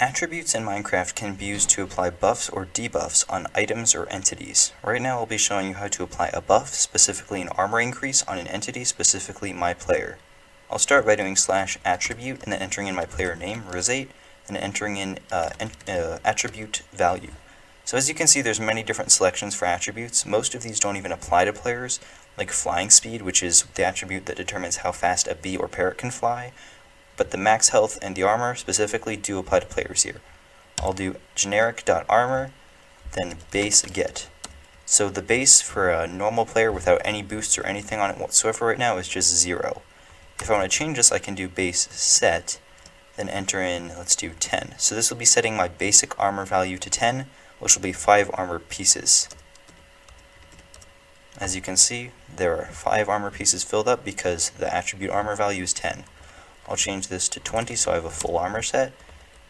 Attributes in Minecraft can be used to apply buffs or debuffs on items or entities. Right now I'll be showing you how to apply a buff, specifically an armor increase, on an entity, specifically my player. I'll start by doing /attribute and then entering in my player name, Risate, and entering in attribute value. So as you can see, there's many different selections for attributes. Most of these don't even apply to players, like flying speed, which is the attribute that determines how fast a bee or parrot can fly. But the max health and the armor specifically do apply to players here. I'll do generic.armor, then base get. So the base for a normal player without any boosts or anything on it whatsoever right now is just 0. If I want to change this, I can do base set, then enter in, let's do 10. So this will be setting my basic armor value to 10, which will be 5 armor pieces. As you can see, there are 5 armor pieces filled up because the attribute armor value is 10. I'll change this to 20 so I have a full armor set,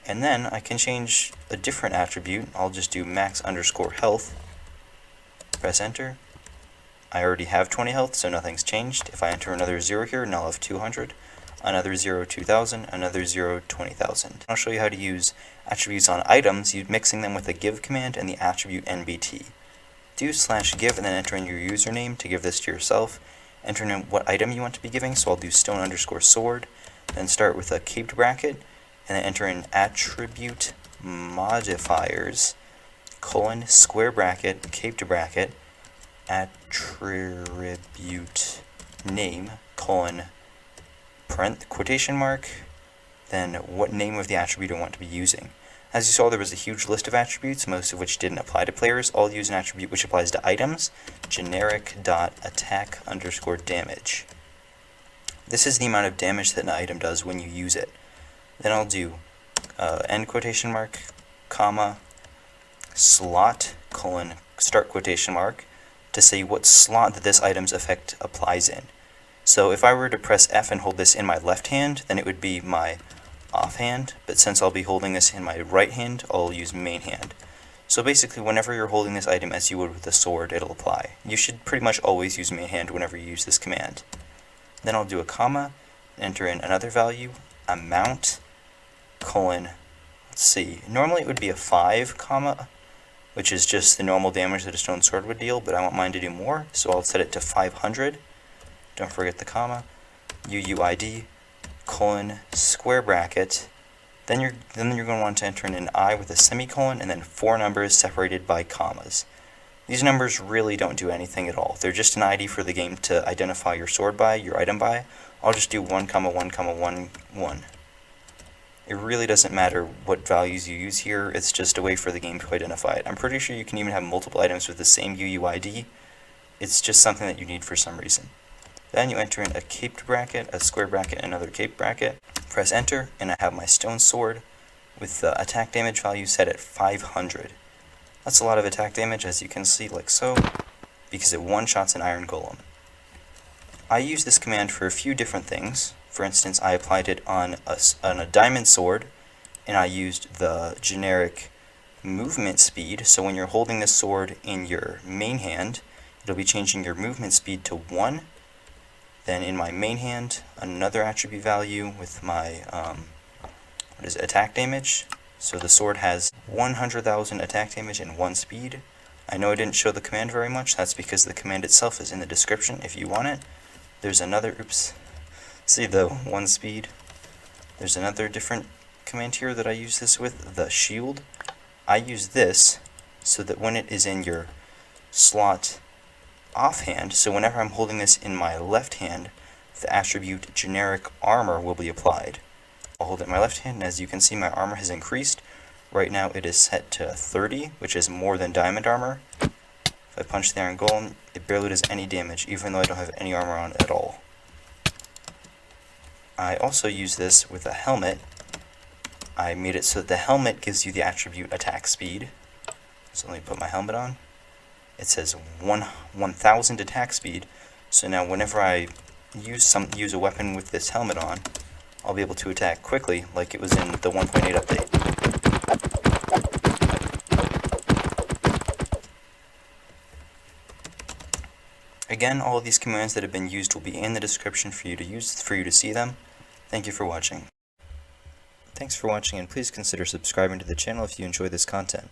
and then I can change a different attribute. I'll just do max_health, press enter. I already have 20 health, so nothing's changed. If I enter another 0 here, now I'll have 200, another 0, 2000, another 0, 20,000. I'll show you how to use attributes on items, mixing them with the give command and the attribute NBT. Do /give and then enter in your username to give this to yourself. Enter in what item you want to be giving, so I'll do stone_sword. Then start with a caped bracket, and then enter in AttributeModifiers, square bracket, caped bracket, AttributeName, quotation mark, then what name of the attribute I want to be using. As you saw, there was a huge list of attributes, most of which didn't apply to players. I'll use an attribute which applies to items, generic.attack_damage. This is the amount of damage that an item does when you use it. Then I'll do end quotation mark, comma, slot, start quotation mark, to say what slot that this item's effect applies in. So if I were to press F and hold this in my left hand, then it would be my offhand, but since I'll be holding this in my right hand, I'll use mainhand. So basically, whenever you're holding this item as you would with a sword, it'll apply. You should pretty much always use mainhand whenever you use this command. Then I'll do a comma, enter in another value, amount, let's see, normally it would be a 5 comma, which is just the normal damage that a stone sword would deal, but I want mine to do more, so I'll set it to 500, don't forget the comma, UUID, square bracket, then you're going to want to enter in an I with a semicolon, and then 4 numbers separated by commas. These numbers really don't do anything at all. They're just an ID for the game to identify your sword by, your item by. I'll just do 1, 1, 1, 1. It really doesn't matter what values you use here, it's just a way for the game to identify it. I'm pretty sure you can even have multiple items with the same UUID. It's just something that you need for some reason. Then you enter in a caped bracket, a square bracket, and another caped bracket. Press enter, and I have my stone sword with the attack damage value set at 500. That's a lot of attack damage, as you can see, like so, because it one-shots an iron golem. I use this command for a few different things. For instance, I applied it on a diamond sword, and I used the generic movement speed, so when you're holding this sword in your main hand, it'll be changing your movement speed to 1. Then in my main hand, another attribute value with my attack damage. So the sword has 100,000 attack damage and 1 speed. I know I didn't show the command very much, that's because the command itself is in the description if you want it. There's another, see the 1 speed? There's another different command here that I use this with, the shield. I use this so that when it is in your slot offhand, so whenever I'm holding this in my left hand, the attribute generic armor will be applied. I'll hold it in my left hand, and as you can see, my armor has increased. Right now it is set to 30, which is more than diamond armor. If I punch the iron golem, it barely does any damage, even though I don't have any armor on at all. I also use this with a helmet. I made it so that the helmet gives you the attribute attack speed. So let me put my helmet on. It says 1000 attack speed, so now whenever I use a weapon with this helmet on, I'll be able to attack quickly like it was in the 1.8 update. Again, all of these commands that have been used will be in the description for you to see them. Thank you for watching. Thanks for watching, and please consider subscribing to the channel if you enjoy this content.